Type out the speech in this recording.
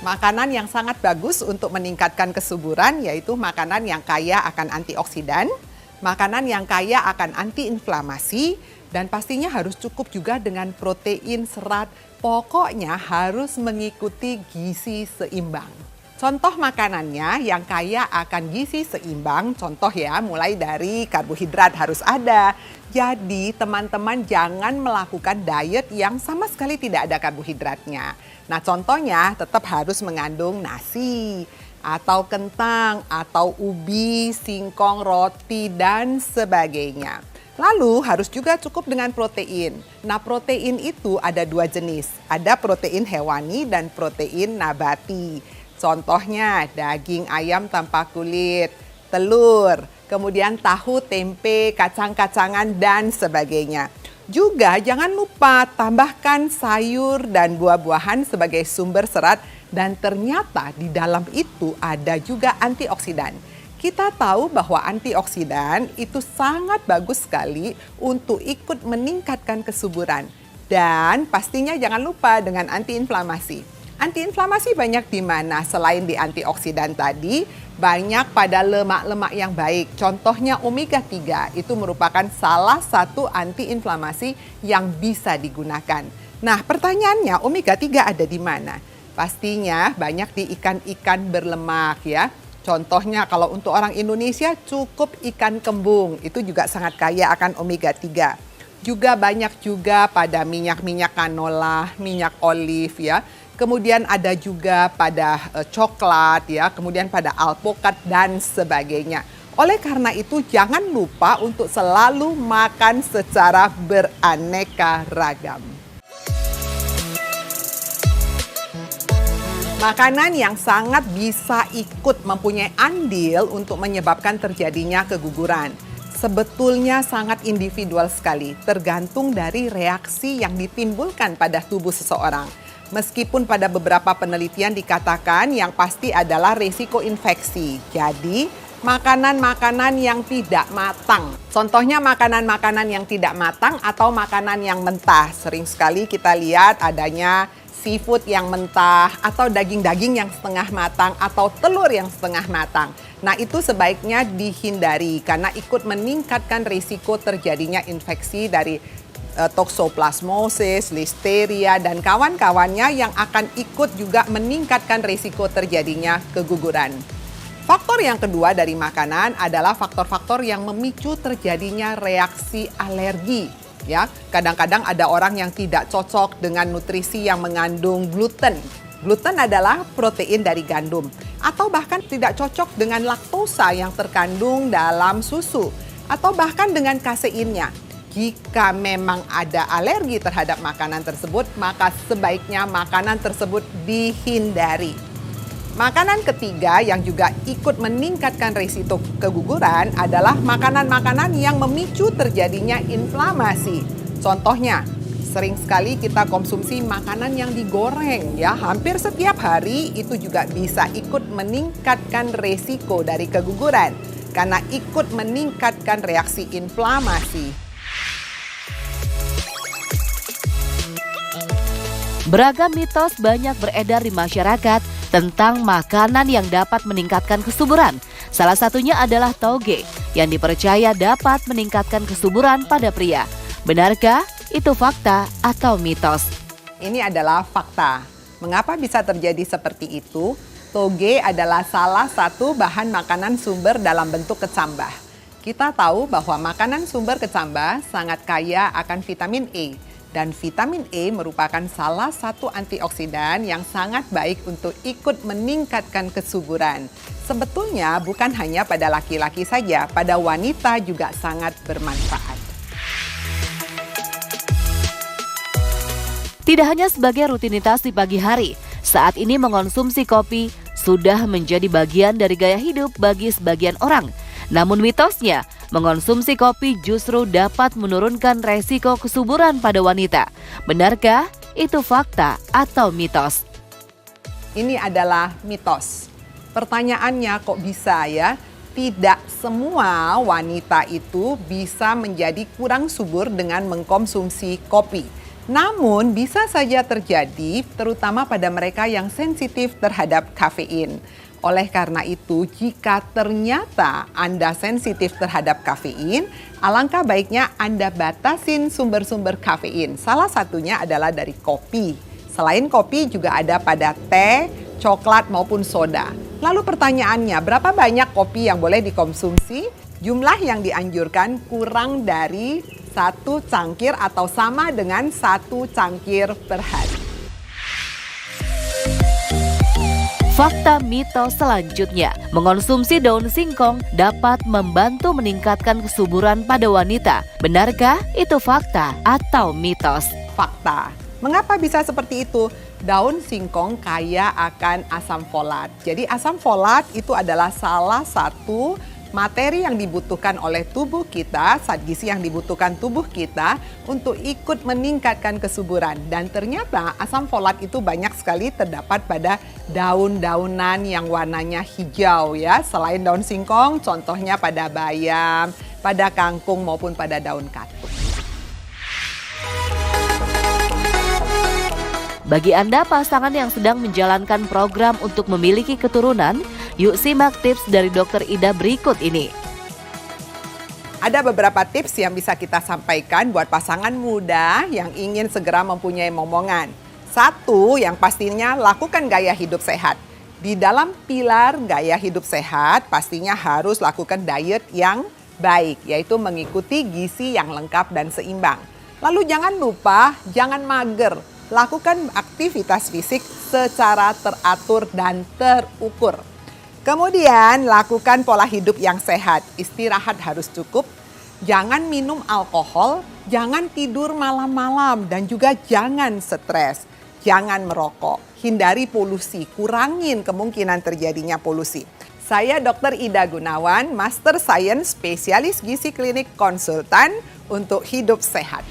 Makanan yang sangat bagus untuk meningkatkan kesuburan yaitu makanan yang kaya akan antioksidan, makanan yang kaya akan antiinflamasi, dan pastinya harus cukup juga dengan protein, serat. Pokoknya harus mengikuti gizi seimbang. Contoh makanannya yang kaya akan gizi seimbang, contoh ya, mulai dari karbohidrat harus ada. Jadi teman-teman jangan melakukan diet yang sama sekali tidak ada karbohidratnya. Nah contohnya tetap harus mengandung nasi, atau kentang, atau ubi, singkong, roti, dan sebagainya. Lalu harus juga cukup dengan protein. Nah protein itu ada dua jenis, ada protein hewani dan protein nabati. Contohnya daging ayam tanpa kulit, telur, kemudian tahu, tempe, kacang-kacangan, dan sebagainya. Juga jangan lupa tambahkan sayur dan buah-buahan sebagai sumber serat, dan ternyata di dalam itu ada juga antioksidan. Kita tahu bahwa antioksidan itu sangat bagus sekali untuk ikut meningkatkan kesuburan. Dan pastinya jangan lupa dengan antiinflamasi. Antiinflamasi banyak di mana? Selain di antioksidan tadi, banyak pada lemak-lemak yang baik. Contohnya omega 3 itu merupakan salah satu antiinflamasi yang bisa digunakan. Nah, pertanyaannya omega 3 ada di mana? Pastinya banyak di ikan-ikan berlemak ya. Contohnya kalau untuk orang Indonesia cukup ikan kembung, itu juga sangat kaya akan omega 3. Juga banyak juga pada minyak-minyak canola, minyak olive ya. Kemudian ada juga pada coklat ya, kemudian pada alpukat dan sebagainya. Oleh karena itu jangan lupa untuk selalu makan secara beraneka ragam. Makanan yang sangat bisa ikut mempunyai andil untuk menyebabkan terjadinya keguguran. Sebetulnya sangat individual sekali, tergantung dari reaksi yang ditimbulkan pada tubuh seseorang. Meskipun pada beberapa penelitian dikatakan yang pasti adalah risiko infeksi. Jadi, makanan-makanan yang tidak matang. Contohnya makanan-makanan yang tidak matang atau makanan yang mentah. Sering sekali kita lihat adanya seafood yang mentah atau daging-daging yang setengah matang atau telur yang setengah matang. Nah, itu sebaiknya dihindari karena ikut meningkatkan risiko terjadinya infeksi dari toksoplasmosis, listeria, dan kawan-kawannya yang akan ikut juga meningkatkan risiko terjadinya keguguran. Faktor yang kedua dari makanan adalah faktor-faktor yang memicu terjadinya reaksi alergi. Ya, kadang-kadang ada orang yang tidak cocok dengan nutrisi yang mengandung gluten. Gluten adalah protein dari gandum, atau bahkan tidak cocok dengan laktosa yang terkandung dalam susu, atau bahkan dengan kaseinnya. Jika memang ada alergi terhadap makanan tersebut, maka sebaiknya makanan tersebut dihindari. Makanan ketiga yang juga ikut meningkatkan risiko keguguran adalah makanan-makanan yang memicu terjadinya inflamasi. Contohnya, sering sekali kita konsumsi makanan yang digoreng ya, hampir setiap hari itu juga bisa ikut meningkatkan risiko dari keguguran karena ikut meningkatkan reaksi inflamasi. Beragam mitos banyak beredar di masyarakat tentang makanan yang dapat meningkatkan kesuburan. Salah satunya adalah toge yang dipercaya dapat meningkatkan kesuburan pada pria. Benarkah itu fakta atau mitos? Ini adalah fakta. Mengapa bisa terjadi seperti itu? Toge adalah salah satu bahan makanan sumber dalam bentuk kecambah. Kita tahu bahwa makanan sumber kecambah sangat kaya akan vitamin E. Dan vitamin E merupakan salah satu antioksidan yang sangat baik untuk ikut meningkatkan kesuburan. Sebetulnya bukan hanya pada laki-laki saja, pada wanita juga sangat bermanfaat. Tidak hanya sebagai rutinitas di pagi hari, saat ini mengonsumsi kopi sudah menjadi bagian dari gaya hidup bagi sebagian orang. Namun mitosnya, mengonsumsi kopi justru dapat menurunkan resiko kesuburan pada wanita. Benarkah itu fakta atau mitos? Ini adalah mitos. Pertanyaannya kok bisa ya? Tidak semua wanita itu bisa menjadi kurang subur dengan mengkonsumsi kopi. Namun bisa saja terjadi terutama pada mereka yang sensitif terhadap kafein. Oleh karena itu, jika ternyata Anda sensitif terhadap kafein, alangkah baiknya Anda batasin sumber-sumber kafein. Salah satunya adalah dari kopi. Selain kopi juga ada pada teh, coklat maupun soda. Lalu pertanyaannya, berapa banyak kopi yang boleh dikonsumsi? Jumlah yang dianjurkan kurang dari 1 cangkir atau sama dengan 1 cangkir per hari. Fakta mitos selanjutnya, mengonsumsi daun singkong dapat membantu meningkatkan kesuburan pada wanita. Benarkah itu fakta atau mitos? Fakta. Mengapa bisa seperti itu? Daun singkong kaya akan asam folat. Jadi asam folat itu adalah salah satu materi yang dibutuhkan oleh tubuh kita, zat gizi yang dibutuhkan tubuh kita untuk ikut meningkatkan kesuburan. Dan ternyata asam folat itu banyak sekali terdapat pada daun-daunan yang warnanya hijau ya. Selain daun singkong, contohnya pada bayam, pada kangkung maupun pada daun katuk. Bagi Anda pasangan yang sedang menjalankan program untuk memiliki keturunan, yuk simak tips dari Dr. Ida berikut ini. Ada beberapa tips yang bisa kita sampaikan buat pasangan muda yang ingin segera mempunyai momongan. 1, yang pastinya lakukan gaya hidup sehat. Di dalam pilar gaya hidup sehat, pastinya harus lakukan diet yang baik, yaitu mengikuti gizi yang lengkap dan seimbang. Lalu jangan lupa, jangan mager. Lakukan aktivitas fisik secara teratur dan terukur. Kemudian lakukan pola hidup yang sehat, istirahat harus cukup, jangan minum alkohol, jangan tidur malam-malam, dan juga jangan stres, jangan merokok, hindari polusi, kurangin kemungkinan terjadinya polusi. Saya Dr. Ida Gunawan, Master Science Spesialis Gizi Klinik Konsultan untuk hidup sehat.